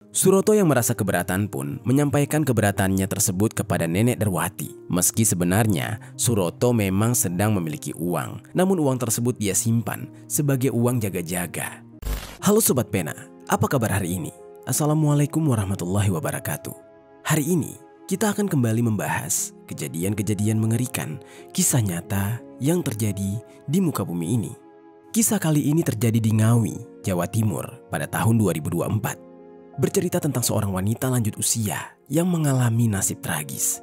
Suroto yang merasa keberatan pun menyampaikan keberatannya tersebut kepada Nenek Darwati. Meski sebenarnya Suroto memang sedang memiliki uang, namun uang tersebut dia simpan sebagai uang jaga-jaga. Halo Sobat Pena, apa kabar hari ini? Assalamualaikum warahmatullahi wabarakatuh. Hari ini kita akan kembali membahas kejadian-kejadian mengerikan, kisah nyata yang terjadi di muka bumi ini. Kisah kali ini terjadi di Ngawi, Jawa Timur pada tahun 2024. Bercerita tentang seorang wanita lanjut usia yang mengalami nasib tragis.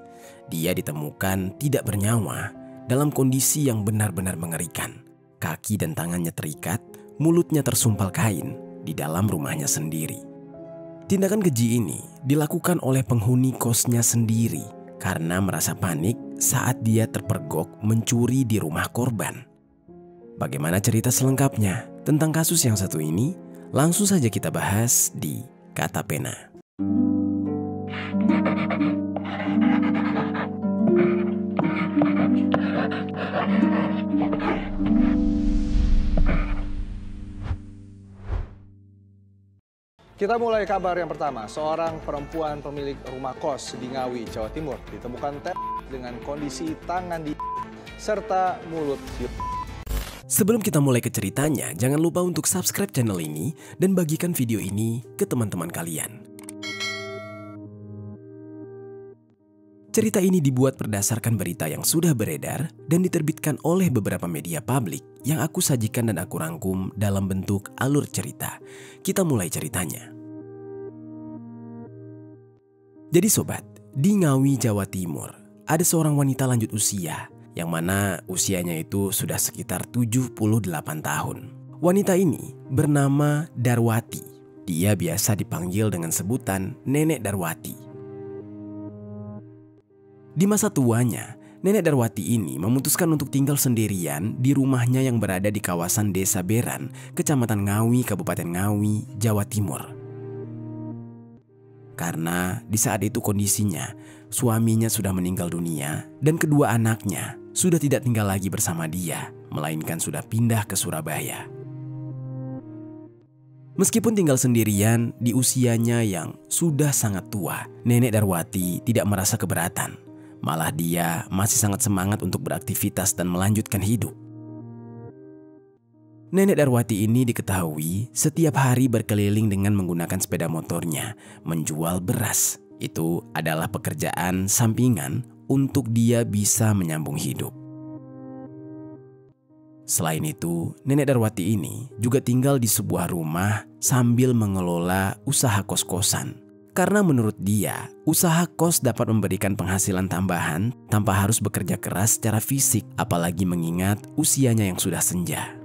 Dia ditemukan tidak bernyawa dalam kondisi yang benar-benar mengerikan. Kaki dan tangannya terikat, mulutnya tersumpal kain di dalam rumahnya sendiri. Tindakan keji ini dilakukan oleh penghuni kosnya sendiri karena merasa panik saat dia terpergok mencuri di rumah korban. Bagaimana cerita selengkapnya tentang kasus yang satu ini? Langsung saja kita bahas di Kata Pena. Kita mulai kabar yang pertama. Seorang perempuan pemilik rumah kos di Ngawi, Jawa Timur ditemukan dengan kondisi tangan di serta mulut di. Sebelum kita mulai ke ceritanya, jangan lupa untuk subscribe channel ini dan bagikan video ini ke teman-teman kalian. Cerita ini dibuat berdasarkan berita yang sudah beredar dan diterbitkan oleh beberapa media publik yang aku sajikan dan aku rangkum dalam bentuk alur cerita. Kita mulai ceritanya. Jadi sobat, di Ngawi, Jawa Timur, ada seorang wanita lanjut usia yang mana usianya itu sudah sekitar 78 tahun. Wanita ini bernama Darwati. Dia biasa dipanggil dengan sebutan Nenek Darwati. Di masa tuanya, Nenek Darwati ini memutuskan untuk tinggal sendirian di rumahnya yang berada di kawasan Desa Beran, Kecamatan Ngawi, Kabupaten Ngawi, Jawa Timur. Karena di saat itu kondisinya, suaminya sudah meninggal dunia dan kedua anaknya sudah tidak tinggal lagi bersama dia, melainkan sudah pindah ke Surabaya. Meskipun tinggal sendirian di usianya yang sudah sangat tua, Nenek Darwati tidak merasa keberatan. Malah dia masih sangat semangat untuk beraktivitas dan melanjutkan hidup. Nenek Darwati ini diketahui setiap hari berkeliling dengan menggunakan sepeda motornya, menjual beras. Itu adalah pekerjaan sampingan untuk dia bisa menyambung hidup. Selain itu, Nenek Darwati ini juga tinggal di sebuah rumah sambil mengelola usaha kos-kosan. Karena menurut dia, usaha kos dapat memberikan penghasilan tambahan tanpa harus bekerja keras secara fisik, apalagi mengingat usianya yang sudah senja.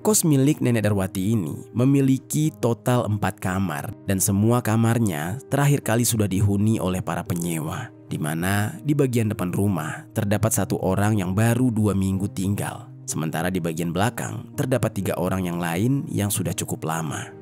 Kos milik Nenek Darwati ini memiliki total 4 kamar dan semua kamarnya terakhir kali sudah dihuni oleh para penyewa, di mana di bagian depan rumah terdapat 1 orang yang baru 2 minggu tinggal, sementara di bagian belakang terdapat 3 orang yang lain yang sudah cukup lama.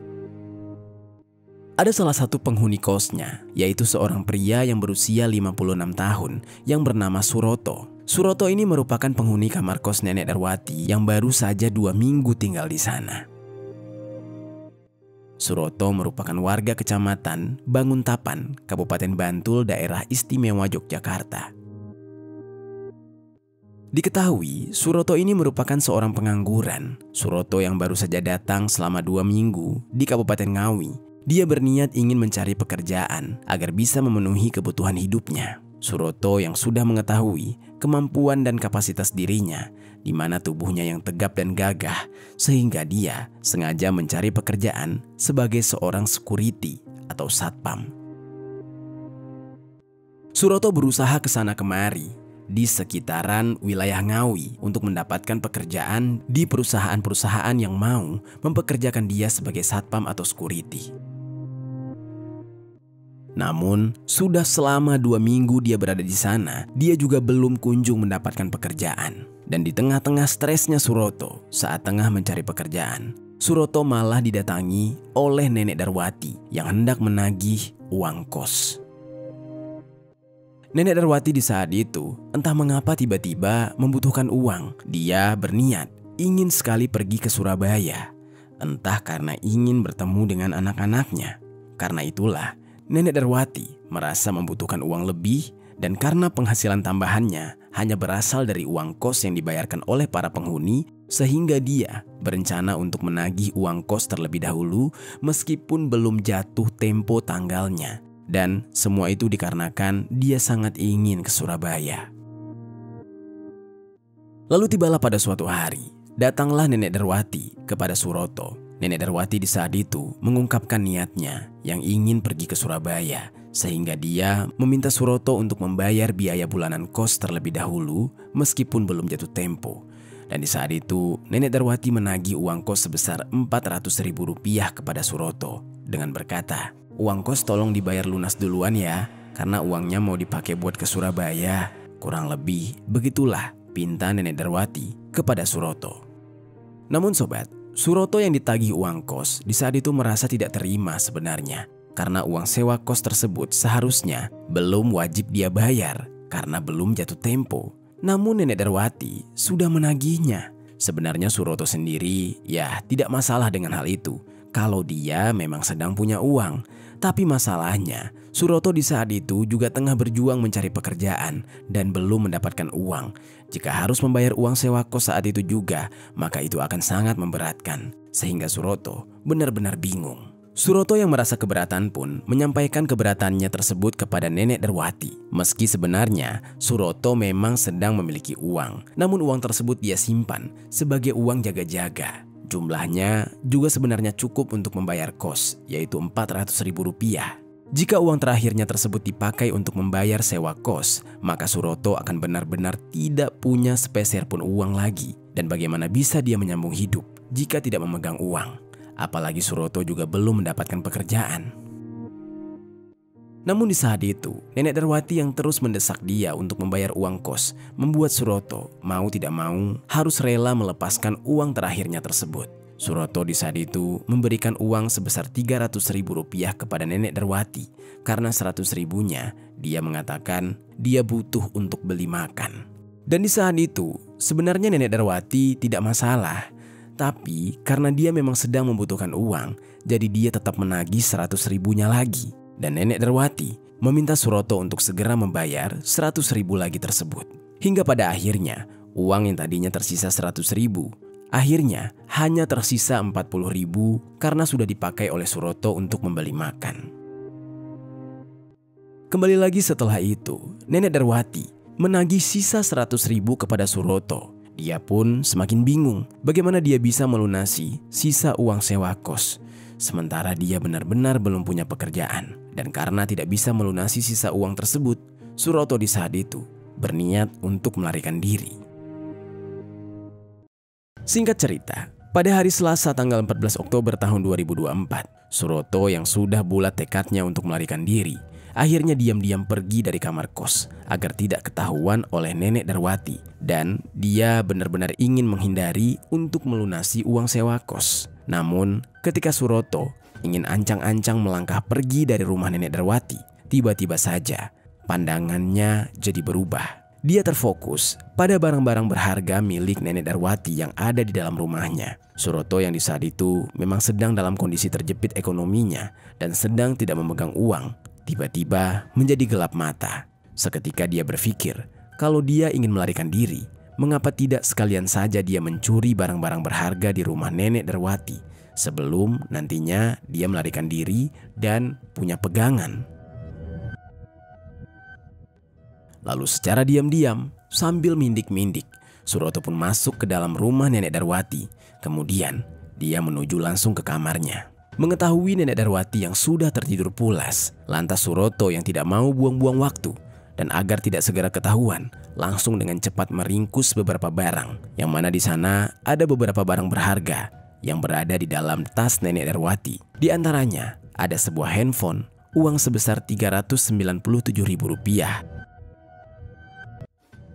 Ada salah satu penghuni kosnya, yaitu seorang pria yang berusia 56 tahun yang bernama Suroto. Suroto ini merupakan penghuni kamar kos Nenek Darwati yang baru saja 2 minggu tinggal di sana. Suroto merupakan warga kecamatan Banguntapan, Kabupaten Bantul, Daerah Istimewa Yogyakarta. Diketahui, Suroto ini merupakan seorang pengangguran. Suroto yang baru saja datang selama 2 minggu di Kabupaten Ngawi. Dia berniat ingin mencari pekerjaan agar bisa memenuhi kebutuhan hidupnya. Suroto yang sudah mengetahui kemampuan dan kapasitas dirinya, di mana tubuhnya yang tegap dan gagah, sehingga dia sengaja mencari pekerjaan sebagai seorang security atau satpam. Suroto berusaha ke sana kemari di sekitaran wilayah Ngawi untuk mendapatkan pekerjaan di perusahaan-perusahaan yang mau mempekerjakan dia sebagai satpam atau security. Namun, sudah selama 2 minggu dia berada di sana, dia juga belum kunjung mendapatkan pekerjaan. Dan di tengah-tengah stresnya Suroto saat tengah mencari pekerjaan, Suroto malah didatangi oleh Nenek Darwati yang hendak menagih uang kos. Nenek Darwati di saat itu entah mengapa tiba-tiba membutuhkan uang. Dia berniat ingin sekali pergi ke Surabaya. entah karena ingin bertemu dengan anak-anaknya. Karena itulah, Nenek Darwati merasa membutuhkan uang lebih dan karena penghasilan tambahannya hanya berasal dari uang kos yang dibayarkan oleh para penghuni, sehingga dia berencana untuk menagih uang kos terlebih dahulu meskipun belum jatuh tempo tanggalnya. Dan semua itu dikarenakan dia sangat ingin ke Surabaya. Lalu tibalah pada suatu hari, datanglah Nenek Darwati kepada Suroto. Nenek Darwati di saat itu mengungkapkan niatnya yang ingin pergi ke Surabaya, sehingga dia meminta Suroto untuk membayar biaya bulanan kos terlebih dahulu meskipun belum jatuh tempo. Dan di saat itu Nenek Darwati menagih uang kos sebesar Rp400.000 kepada Suroto dengan berkata, "Uang kos tolong dibayar lunas duluan ya, karena uangnya mau dipakai buat ke Surabaya." Kurang lebih begitulah pinta Nenek Darwati kepada Suroto. Namun sobat, Suroto yang ditagih uang kos di saat itu merasa tidak terima sebenarnya, karena uang sewa kos tersebut seharusnya belum wajib dia bayar karena belum jatuh tempo. Namun Nenek Darwati sudah menagihnya. Sebenarnya Suroto sendiri ya tidak masalah dengan hal itu kalau dia memang sedang punya uang. Tapi masalahnya, Suroto di saat itu juga tengah berjuang mencari pekerjaan dan belum mendapatkan uang. Jika harus membayar uang sewa kos saat itu juga, maka itu akan sangat memberatkan. Sehingga Suroto benar-benar bingung. Suroto yang merasa keberatan pun menyampaikan keberatannya tersebut kepada Nenek Darwati. Meski sebenarnya Suroto memang sedang memiliki uang, namun uang tersebut dia simpan sebagai uang jaga-jaga. Jumlahnya juga sebenarnya cukup untuk membayar kos, yaitu Rp400.000. Jika uang terakhirnya tersebut dipakai untuk membayar sewa kos, maka Suroto akan benar-benar tidak punya sepeser pun uang lagi. Dan bagaimana bisa dia menyambung hidup jika tidak memegang uang? Apalagi Suroto juga belum mendapatkan pekerjaan. Namun di saat itu, Nenek Darwati yang terus mendesak dia untuk membayar uang kos membuat Suroto mau tidak mau harus rela melepaskan uang terakhirnya tersebut. Suroto di saat itu memberikan uang sebesar Rp300.000 kepada Nenek Darwati karena 100.000-nya dia mengatakan dia butuh untuk beli makan. Dan di saat itu sebenarnya Nenek Darwati tidak masalah, tapi karena dia memang sedang membutuhkan uang, jadi dia tetap menagih 100.000-nya lagi. Dan Nenek Darwati meminta Suroto untuk segera membayar 100.000 lagi tersebut. Hingga pada akhirnya uang yang tadinya tersisa 100.000 akhirnya hanya tersisa 40.000 karena sudah dipakai oleh Suroto untuk membeli makan. Kembali lagi setelah itu, Nenek Darwati menagih sisa 100.000 kepada Suroto. Dia pun semakin bingung bagaimana dia bisa melunasi sisa uang sewa kos. Sementara dia benar-benar belum punya pekerjaan. Dan karena tidak bisa melunasi sisa uang tersebut, Suroto di saat itu berniat untuk melarikan diri. Singkat cerita, pada hari Selasa tanggal 14 Oktober tahun 2024, Suroto yang sudah bulat tekadnya untuk melarikan diri, akhirnya diam-diam pergi dari kamar kos agar tidak ketahuan oleh Nenek Darwati. Dan dia benar-benar ingin menghindari untuk melunasi uang sewa kos. Namun ketika Suroto ingin ancang-ancang melangkah pergi dari rumah Nenek Darwati, tiba-tiba saja pandangannya jadi berubah. Dia terfokus pada barang-barang berharga milik Nenek Darwati yang ada di dalam rumahnya. Suroto yang di saat itu memang sedang dalam kondisi terjepit ekonominya dan sedang tidak memegang uang, tiba-tiba menjadi gelap mata. Seketika dia berpikir kalau dia ingin melarikan diri, mengapa tidak sekalian saja dia mencuri barang-barang berharga di rumah Nenek Darwati sebelum nantinya dia melarikan diri dan punya pegangan. Lalu secara diam-diam sambil mindik-mindik, Suroto pun masuk ke dalam rumah Nenek Darwati. Kemudian dia menuju langsung ke kamarnya. Mengetahui Nenek Darwati yang sudah tertidur pulas, lantas Suroto yang tidak mau buang-buang waktu dan agar tidak segera ketahuan, langsung dengan cepat meringkus beberapa barang, yang mana di sana ada beberapa barang berharga yang berada di dalam tas Nenek Darwati. Di antaranya ada sebuah handphone, uang sebesar Rp397.000.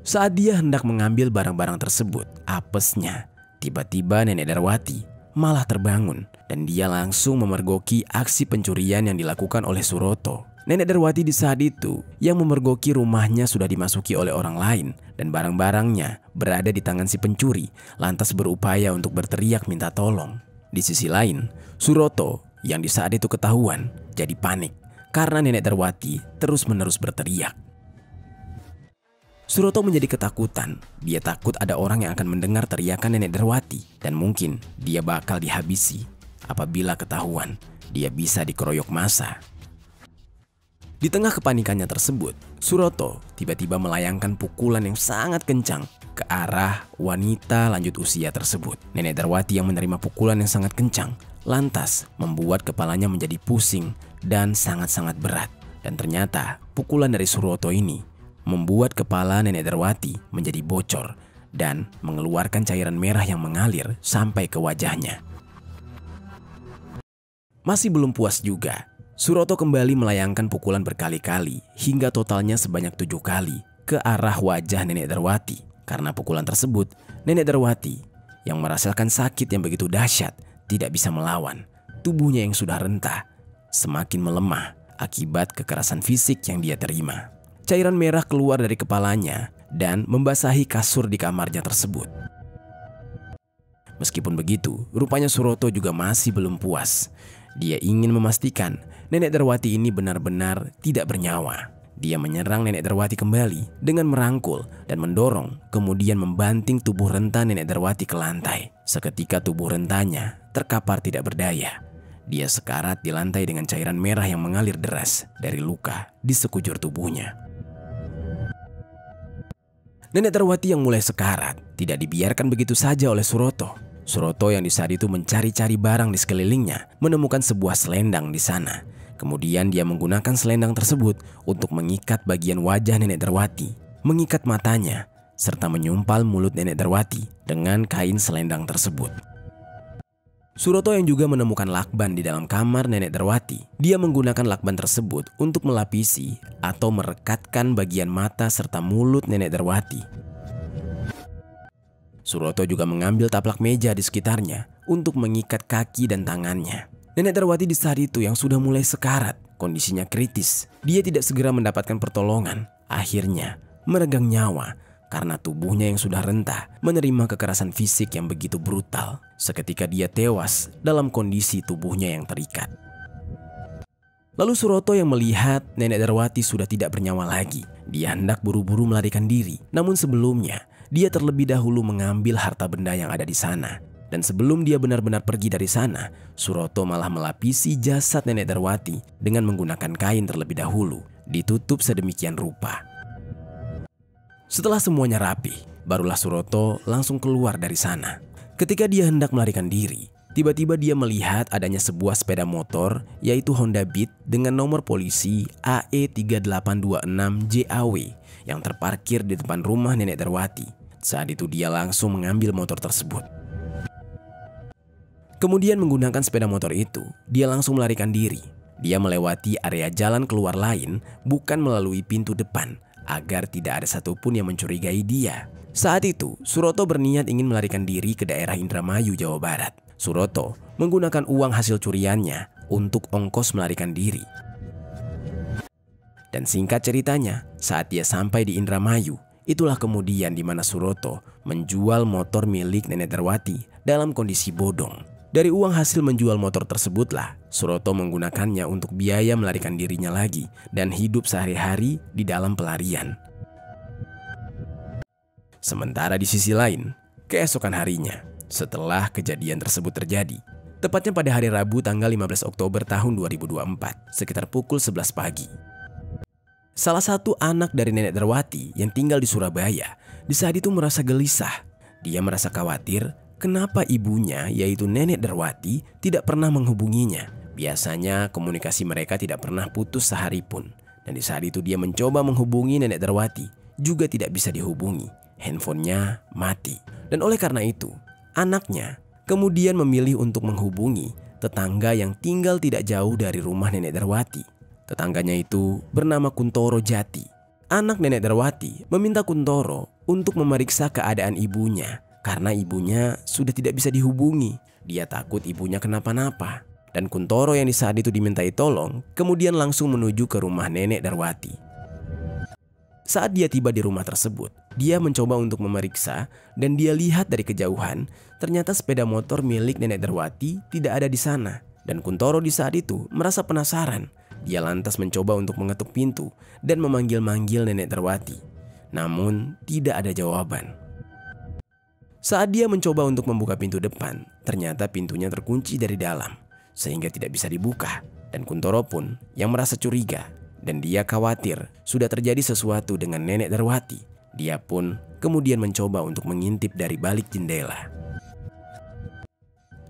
Saat dia hendak mengambil barang-barang tersebut, apesnya tiba-tiba Nenek Darwati malah terbangun dan dia langsung memergoki aksi pencurian yang dilakukan oleh Suroto. Nenek Darwati di saat itu yang memergoki rumahnya sudah dimasuki oleh orang lain dan barang-barangnya berada di tangan si pencuri, lantas berupaya untuk berteriak minta tolong. Di sisi lain, Suroto yang di saat itu ketahuan jadi panik karena Nenek Darwati terus-menerus berteriak. Suroto menjadi ketakutan. Dia takut ada orang yang akan mendengar teriakan Nenek Darwati dan mungkin dia bakal dihabisi. Apabila ketahuan, dia bisa dikeroyok massa. Di tengah kepanikannya tersebut, Suroto tiba-tiba melayangkan pukulan yang sangat kencang ke arah wanita lanjut usia tersebut. Nenek Darwati yang menerima pukulan yang sangat kencang lantas membuat kepalanya menjadi pusing dan sangat-sangat berat. Dan ternyata pukulan dari Suroto ini membuat kepala Nenek Darwati menjadi bocor dan mengeluarkan cairan merah yang mengalir sampai ke wajahnya. Masih belum puas juga, Suroto kembali melayangkan pukulan berkali-kali hingga totalnya sebanyak 7 kali ke arah wajah Nenek Darwati. Karena pukulan tersebut, Nenek Darwati yang merasakan sakit yang begitu dahsyat tidak bisa melawan. Tubuhnya yang sudah rentah semakin melemah akibat kekerasan fisik yang dia terima. Cairan merah keluar dari kepalanya dan membasahi kasur di kamarnya tersebut. Meskipun begitu, rupanya Suroto juga masih belum puas. Dia ingin memastikan Nenek Darwati ini benar-benar tidak bernyawa. Dia menyerang Nenek Darwati kembali dengan merangkul dan mendorong, kemudian membanting tubuh renta Nenek Darwati ke lantai. Seketika tubuh rentanya terkapar tidak berdaya. Dia sekarat di lantai dengan cairan merah yang mengalir deras dari luka di sekujur tubuhnya. Nenek Darwati yang mulai sekarat tidak dibiarkan begitu saja oleh Suroto. Suroto yang di saat itu mencari-cari barang di sekelilingnya menemukan sebuah selendang di sana. Kemudian dia menggunakan selendang tersebut untuk mengikat bagian wajah Nenek Darwati, mengikat matanya, serta menyumpal mulut Nenek Darwati dengan kain selendang tersebut. Suroto yang juga menemukan lakban di dalam kamar Nenek Darwati. Dia menggunakan lakban tersebut untuk melapisi atau merekatkan bagian mata serta mulut Nenek Darwati. Suroto juga mengambil taplak meja di sekitarnya untuk mengikat kaki dan tangannya. Nenek Darwati di saat itu yang sudah mulai sekarat, kondisinya kritis. Dia tidak segera mendapatkan pertolongan. Akhirnya meregang nyawa karena tubuhnya yang sudah rentah menerima kekerasan fisik yang begitu brutal. Seketika dia tewas dalam kondisi tubuhnya yang terikat. Lalu Suroto yang melihat Nenek Darwati sudah tidak bernyawa lagi. Dia hendak buru-buru melarikan diri. Namun sebelumnya, dia terlebih dahulu mengambil harta benda yang ada di sana. Dan sebelum dia benar-benar pergi dari sana, Suroto malah melapisi jasad Nenek Darwati dengan menggunakan kain terlebih dahulu, ditutup sedemikian rupa. Setelah semuanya rapi, barulah Suroto langsung keluar dari sana. Ketika dia hendak melarikan diri, tiba-tiba dia melihat adanya sebuah sepeda motor yaitu Honda Beat dengan nomor polisi AE3826JAW yang terparkir di depan rumah Nenek Darwati. Saat itu dia langsung mengambil motor tersebut. Kemudian menggunakan sepeda motor itu, dia langsung melarikan diri. Dia melewati area jalan keluar lain bukan melalui pintu depan agar tidak ada satupun yang mencurigai dia. Saat itu, Suroto berniat ingin melarikan diri ke daerah Indramayu, Jawa Barat. Suroto menggunakan uang hasil curiannya untuk ongkos melarikan diri. Dan singkat ceritanya, saat dia sampai di Indramayu, itulah kemudian di mana Suroto menjual motor milik Nenek Darwati dalam kondisi bodong. Dari uang hasil menjual motor tersebutlah, Suroto menggunakannya untuk biaya melarikan dirinya lagi dan hidup sehari-hari di dalam pelarian. Sementara di sisi lain, keesokan harinya, setelah kejadian tersebut terjadi, tepatnya pada hari Rabu tanggal 15 Oktober tahun 2024, sekitar pukul 11 pagi. Salah satu anak dari Nenek Darwati yang tinggal di Surabaya, di saat itu merasa gelisah. Dia merasa khawatir kenapa ibunya, yaitu Nenek Darwati, tidak pernah menghubunginya. Biasanya komunikasi mereka tidak pernah putus sehari pun. Dan di saat itu dia mencoba menghubungi Nenek Darwati, juga tidak bisa dihubungi. Handphonenya mati. Dan oleh karena itu, anaknya kemudian memilih untuk menghubungi tetangga yang tinggal tidak jauh dari rumah Nenek Darwati. Tetangganya itu bernama Kuntoro Jati. Anak Nenek Darwati meminta Kuntoro untuk memeriksa keadaan ibunya karena ibunya sudah tidak bisa dihubungi. Dia takut ibunya kenapa-napa. Dan Kuntoro yang di saat itu dimintai tolong kemudian langsung menuju ke rumah Nenek Darwati. Saat dia tiba di rumah tersebut, dia mencoba untuk memeriksa dan dia lihat dari kejauhan ternyata sepeda motor milik Nenek Darwati tidak ada di sana. Dan Kuntoro di saat itu merasa penasaran. Dia lantas mencoba untuk mengetuk pintu dan memanggil-manggil Nenek Darwati. Namun tidak ada jawaban. Saat dia mencoba untuk membuka pintu depan, ternyata pintunya terkunci dari dalam sehingga tidak bisa dibuka. Dan Kuntoro pun yang merasa curiga dan dia khawatir sudah terjadi sesuatu dengan Nenek Darwati. Dia pun kemudian mencoba untuk mengintip dari balik jendela.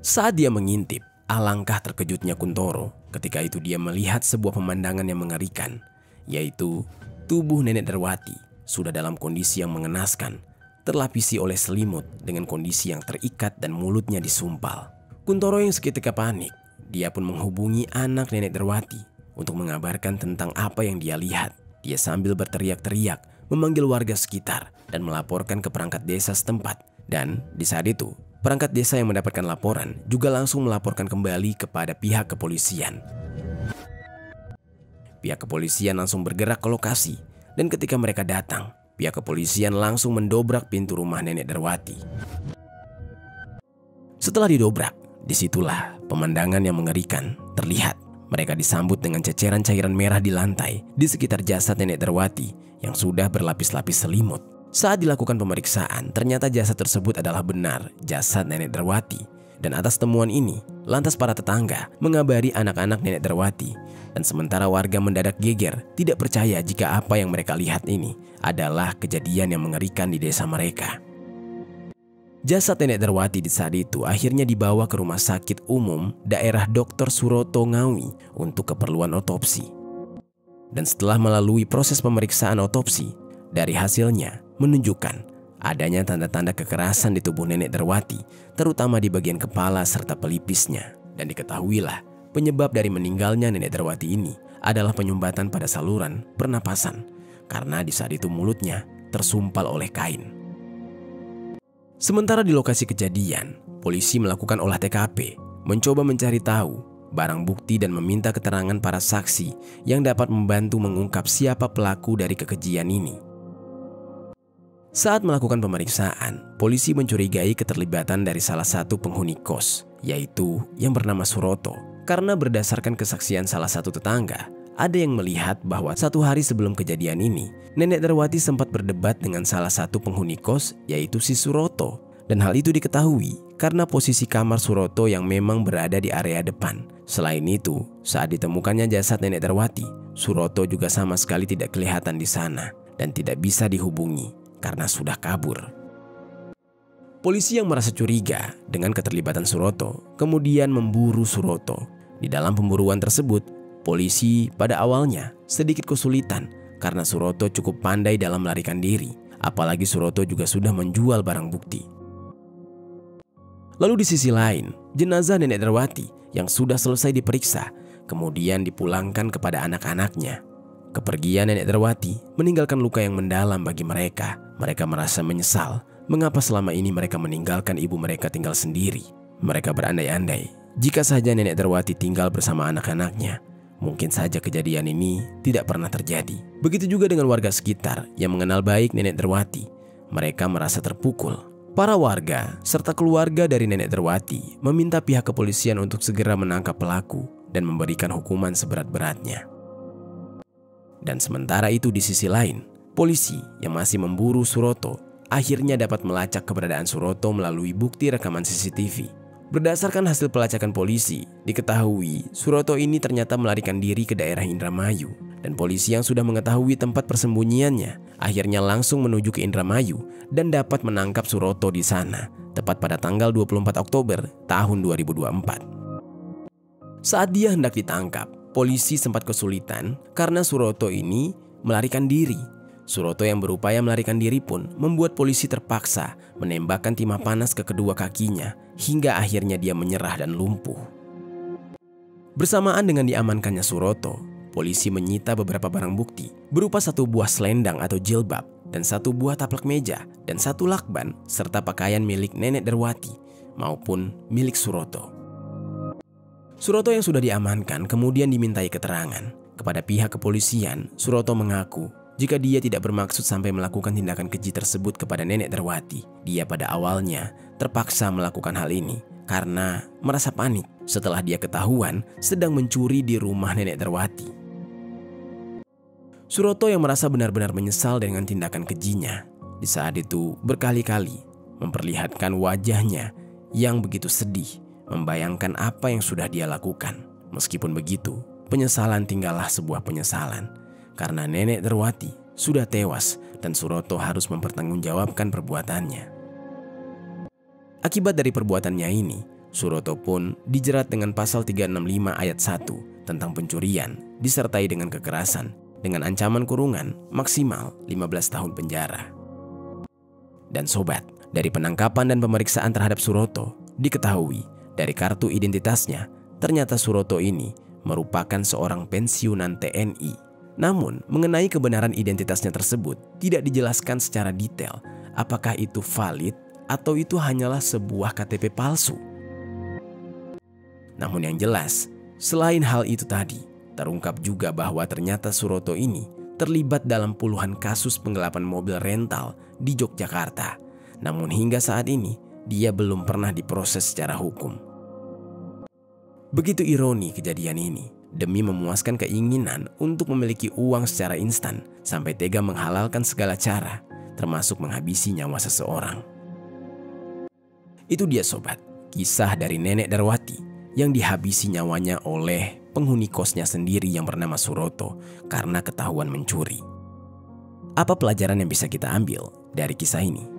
Saat dia mengintip, alangkah terkejutnya Kuntoro ketika itu dia melihat sebuah pemandangan yang mengerikan, yaitu tubuh Nenek Darwati sudah dalam kondisi yang mengenaskan, terlapisi oleh selimut dengan kondisi yang terikat dan mulutnya disumpal. Kuntoro yang seketika panik, dia pun menghubungi anak Nenek Darwati untuk mengabarkan tentang apa yang dia lihat. Dia sambil berteriak-teriak memanggil warga sekitar dan melaporkan ke perangkat desa setempat. Dan di saat itu, perangkat desa yang mendapatkan laporan juga langsung melaporkan kembali kepada pihak kepolisian. Pihak kepolisian langsung bergerak ke lokasi dan ketika mereka datang, pihak kepolisian langsung mendobrak pintu rumah Nenek Darwati. Setelah didobrak, disitulah pemandangan yang mengerikan terlihat. Mereka disambut dengan ceceran cairan merah di lantai di sekitar jasad Nenek Darwati yang sudah berlapis-lapis selimut. Saat dilakukan pemeriksaan, ternyata jasad tersebut adalah benar jasad Nenek Darwati. Dan atas temuan ini, lantas para tetangga mengabari anak-anak Nenek Darwati. Dan sementara warga mendadak geger, tidak percaya jika apa yang mereka lihat ini adalah kejadian yang mengerikan di desa mereka. Jasad Nenek Darwati di saat itu akhirnya dibawa ke Rumah Sakit Umum Daerah Dr. Suroto Ngawi untuk keperluan otopsi. Dan setelah melalui proses pemeriksaan otopsi, dari hasilnya menunjukkan adanya tanda-tanda kekerasan di tubuh Nenek Darwati, terutama di bagian kepala serta pelipisnya. Dan diketahuilah penyebab dari meninggalnya Nenek Darwati ini adalah penyumbatan pada saluran pernapasan, karena di saat itu mulutnya tersumpal oleh kain. Sementara di lokasi kejadian, polisi melakukan olah TKP, mencoba mencari tahu barang bukti dan meminta keterangan para saksi yang dapat membantu mengungkap siapa pelaku dari kekejian ini. Saat melakukan pemeriksaan, polisi mencurigai keterlibatan dari salah satu penghuni kos, yaitu yang bernama Suroto. Karena berdasarkan kesaksian salah satu tetangga, ada yang melihat bahwa 1 hari sebelum kejadian ini, Nenek Darwati sempat berdebat dengan salah satu penghuni kos, yaitu si Suroto. Dan hal itu diketahui karena posisi kamar Suroto yang memang berada di area depan. Selain itu, saat ditemukannya jasad Nenek Darwati, Suroto juga sama sekali tidak kelihatan di sana dan tidak bisa dihubungi karena sudah kabur. Polisi yang merasa curiga dengan keterlibatan Suroto kemudian memburu Suroto. Di dalam pemburuan tersebut, polisi pada awalnya sedikit kesulitan karena Suroto cukup pandai dalam melarikan diri. Apalagi Suroto juga sudah menjual barang bukti. Lalu di sisi lain, jenazah Nenek Darwati yang sudah selesai diperiksa kemudian dipulangkan kepada anak-anaknya. Kepergian Nenek Darwati meninggalkan luka yang mendalam bagi mereka. Mereka merasa menyesal mengapa selama ini mereka meninggalkan ibu mereka tinggal sendiri. Mereka berandai-andai jika saja Nenek Darwati tinggal bersama anak-anaknya, mungkin saja kejadian ini tidak pernah terjadi. Begitu juga dengan warga sekitar yang mengenal baik Nenek Darwati. Mereka merasa terpukul. Para warga serta keluarga dari Nenek Darwati meminta pihak kepolisian untuk segera menangkap pelaku dan memberikan hukuman seberat-beratnya. Dan sementara itu di sisi lain, polisi yang masih memburu Suroto akhirnya dapat melacak keberadaan Suroto melalui bukti rekaman CCTV. Berdasarkan hasil pelacakan polisi, diketahui Suroto ini ternyata melarikan diri ke daerah Indramayu. Dan polisi yang sudah mengetahui tempat persembunyiannya akhirnya langsung menuju ke Indramayu dan dapat menangkap Suroto di sana, tepat pada tanggal 24 Oktober tahun 2024. Saat dia hendak ditangkap, polisi sempat kesulitan karena Suroto ini melarikan diri. Suroto yang berupaya melarikan diri pun membuat polisi terpaksa menembakkan timah panas ke kedua kakinya hingga akhirnya dia menyerah dan lumpuh. Bersamaan dengan diamankannya Suroto, polisi menyita beberapa barang bukti berupa 1 buah selendang atau jilbab dan 1 buah taplak meja dan 1 lakban serta pakaian milik Nenek Darwati maupun milik Suroto. Suroto yang sudah diamankan kemudian dimintai keterangan. Kepada pihak kepolisian, Suroto mengaku jika dia tidak bermaksud sampai melakukan tindakan keji tersebut kepada Nenek Darwati. Dia pada awalnya terpaksa melakukan hal ini karena merasa panik setelah dia ketahuan sedang mencuri di rumah Nenek Darwati. Suroto yang merasa benar-benar menyesal dengan tindakan kejinya, di saat itu berkali-kali memperlihatkan wajahnya yang begitu sedih membayangkan apa yang sudah dia lakukan. Meskipun begitu, penyesalan tinggallah sebuah penyesalan karena Nenek Darwati sudah tewas dan Suroto harus mempertanggungjawabkan perbuatannya. Akibat dari perbuatannya ini, Suroto pun dijerat dengan pasal 365 ayat 1 tentang pencurian disertai dengan kekerasan dengan ancaman kurungan maksimal 15 tahun penjara. Dan sobat, dari penangkapan dan pemeriksaan terhadap Suroto, diketahui dari kartu identitasnya, ternyata Suroto ini merupakan seorang pensiunan TNI. Namun, mengenai kebenaran identitasnya tersebut tidak dijelaskan secara detail apakah itu valid atau itu hanyalah sebuah KTP palsu. Namun yang jelas, selain hal itu tadi, terungkap juga bahwa ternyata Suroto ini terlibat dalam puluhan kasus penggelapan mobil rental di Yogyakarta. Namun hingga saat ini, dia belum pernah diproses secara hukum. Begitu ironi kejadian ini. Demi memuaskan keinginan untuk memiliki uang secara instan, sampai tega menghalalkan segala cara, termasuk menghabisi nyawa seseorang. Itu dia sobat, kisah dari Nenek Darwati yang dihabisi nyawanya oleh penghuni kosnya sendiri yang bernama Suroto karena ketahuan mencuri. Apa pelajaran yang bisa kita ambil dari kisah ini?